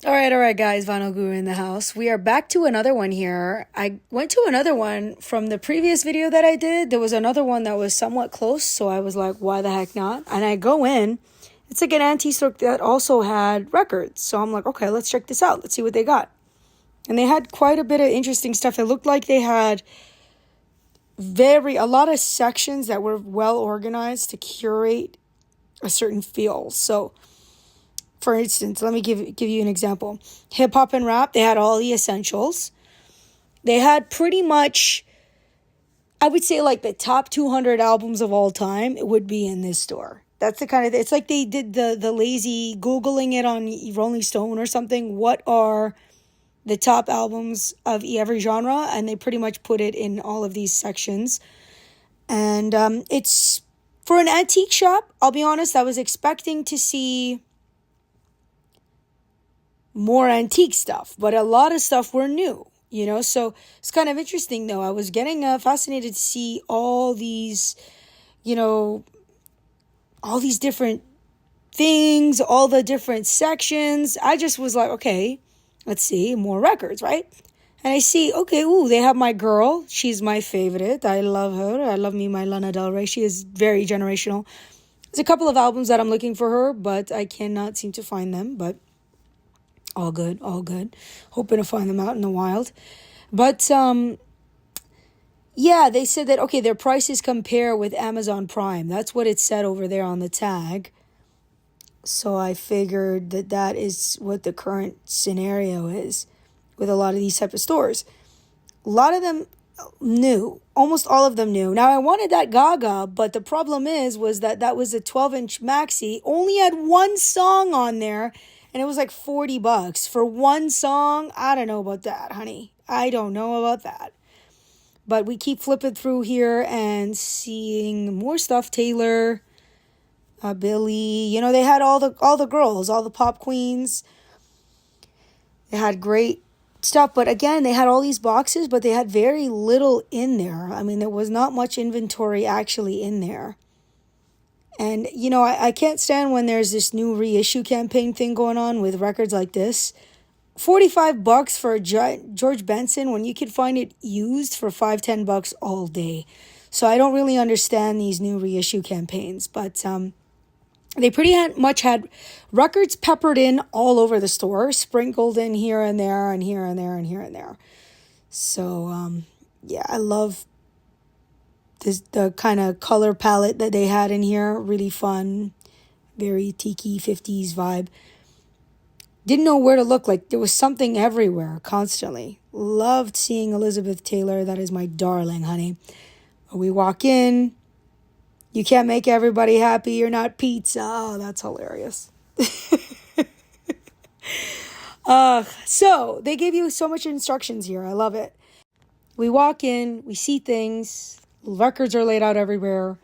All right, guys. Vinyl Guru in the house. We are back to another one here. I went to another one from the previous video that I did. There was another one that was somewhat close, so I was like, why the heck not? And I go in. It's like an antique store that also had records. So I'm like, okay, let's check this out. Let's see what they got. And they had quite a bit of interesting stuff. It looked like they had a lot of sections that were well organized to curate a certain feel. So for instance, let me give you an example. Hip hop and rap, they had all the essentials. They had pretty much, I would say, like the top 200 albums of all time, it would be in this store. That's the kind of, it's like they did the lazy Googling it on Rolling Stone or something. What are the top albums of every genre? And they pretty much put it in all of these sections. And it's, for an antique shop, I'll be honest, I was expecting to see more antique stuff, but a lot of stuff were new, so it's kind of interesting though. I was getting fascinated to see all these, all these different things, all the different sections. I just was like, okay, let's see more records, right? And I see, okay, ooh, they have my girl. She's my favorite. I love her. I love me my Lana Del Rey. She is very generational. There's a couple of albums that I'm looking for her, but I cannot seem to find them. But all good, all good. Hoping to find them out in the wild. But yeah, they said that, okay, their prices compare with Amazon Prime. That's what it said over there on the tag. So I figured that that is what the current scenario is with a lot of these type of stores. A lot of them new, almost all of them new. Now I wanted that Gaga, but the problem was that was a 12-inch maxi, only had one song on there, and it was like $40 for one song. I don't know about that, honey. I don't know about that. But we keep flipping through here and seeing more stuff. Taylor, Billy, they had all the girls, all the pop queens. They had great stuff, but again, they had all these boxes, but they had very little in there. I mean, there was not much inventory actually in there. And, I can't stand when there's this new reissue campaign thing going on with records like this. $45 for a George Benson when you could find it used for $5-10 all day. So I don't really understand these new reissue campaigns, but they pretty much had records peppered in all over the store, sprinkled in here and there and here and there and here and there. So yeah, I love the kind of color palette that they had in here. Really fun, very tiki 50s vibe. Didn't know where to look. Like there was something everywhere constantly. Loved seeing Elizabeth Taylor. That is my darling, honey. We walk in. You can't make everybody happy. You're not pizza. Oh, that's hilarious. So they gave you so much instructions here. I love it. We walk in. We see things. Records are laid out everywhere.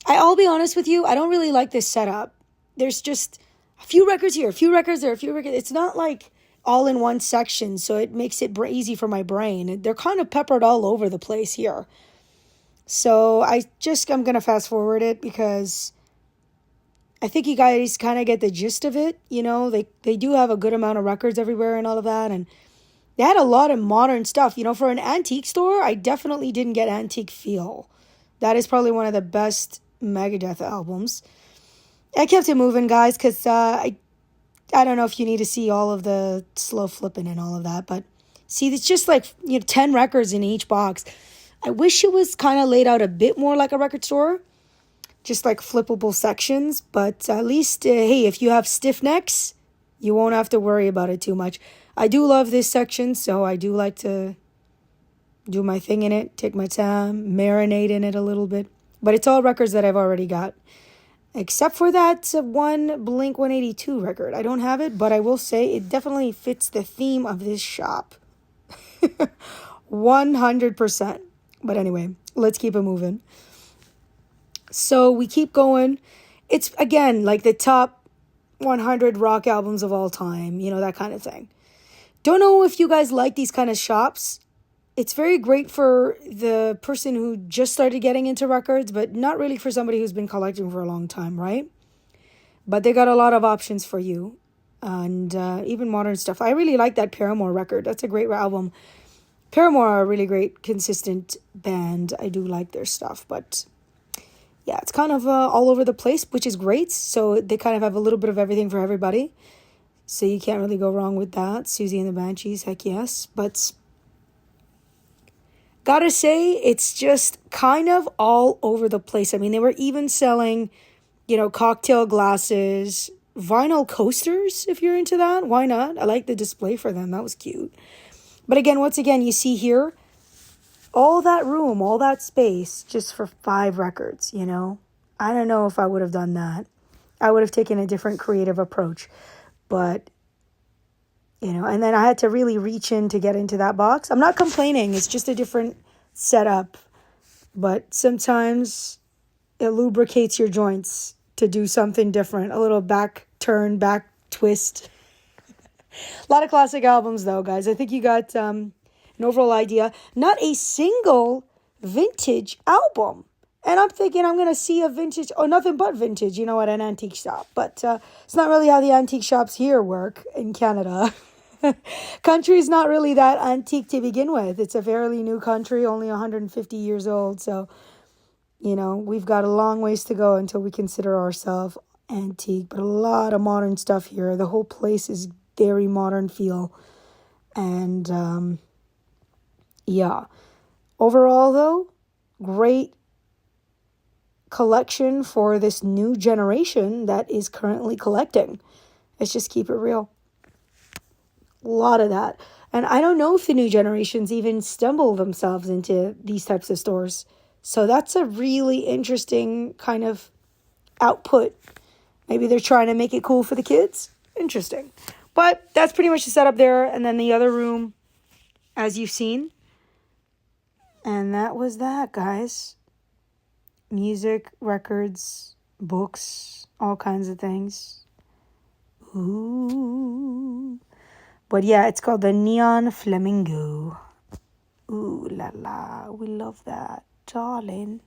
I'll be honest with you. I don't really like this setup. There's just a few records here, a few records there, a few records. It's not like all in one section, so it makes it easy for my brain. They're kind of peppered all over the place here. So I'm going to fast forward it because I think you guys kind of get the gist of it. They do have a good amount of records everywhere and all of that. And they had a lot of modern stuff. For an antique store, I definitely didn't get antique feel. That is probably one of the best Megadeth albums. I kept it moving, guys, because I don't know if you need to see all of the slow flipping and all of that. But see, it's just like 10 records in each box. I wish it was kind of laid out a bit more like a record store, just like flippable sections. But at least, hey, if you have stiff necks, you won't have to worry about it too much. I do love this section, so I do like to do my thing in it, take my time, marinate in it a little bit. But it's all records that I've already got, except for that one Blink-182 record. I don't have it, but I will say it definitely fits the theme of this shop. 100%. But anyway, let's keep it moving. So we keep going. It's, again, like the top 100 rock albums of all time, that kind of thing. Don't know if you guys like these kind of shops. It's very great for the person who just started getting into records, but not really for somebody who's been collecting for a long time, right? But they got a lot of options for you. and even modern stuff. I really like that Paramore record. That's a great album. Paramore are a really great, consistent band. I do like their stuff, but yeah, it's kind of all over the place, which is great. So they kind of have a little bit of everything for everybody. So you can't really go wrong with that. Susie and the Banshees, heck yes. But gotta say, it's just kind of all over the place. I mean, they were even selling, cocktail glasses, vinyl coasters, if you're into that. Why not? I like the display for them. That was cute. But again, once again, you see here, all that room, all that space, just for 5 records, I don't know if I would have done that. I would have taken a different creative approach. But, and then I had to really reach in to get into that box. I'm not complaining. It's just a different setup. But sometimes it lubricates your joints to do something different. A little back turn, back twist. A lot of classic albums, though, guys. I think you got an overall idea. Not a single vintage album. And I'm thinking I'm going to see a vintage, or nothing but vintage, at an antique shop. But it's not really how the antique shops here work in Canada. Country's not really that antique to begin with. It's a fairly new country, only 150 years old. So, we've got a long ways to go until we consider ourselves antique. But a lot of modern stuff here. The whole place is very modern feel. And, yeah. Overall, though, great collection for this new generation that is currently collecting. Let's just keep it real. A lot of that. And I don't know if the new generations even stumble themselves into these types of stores. So that's a really interesting kind of output. Maybe they're trying to make it cool for the kids. Interesting. But that's pretty much the setup there. And then the other room, as you've seen. And that was that, guys. Music, records, books, all kinds of things. Ooh. But yeah, it's called the Neon Flamingo. Ooh la la, we love that, darling.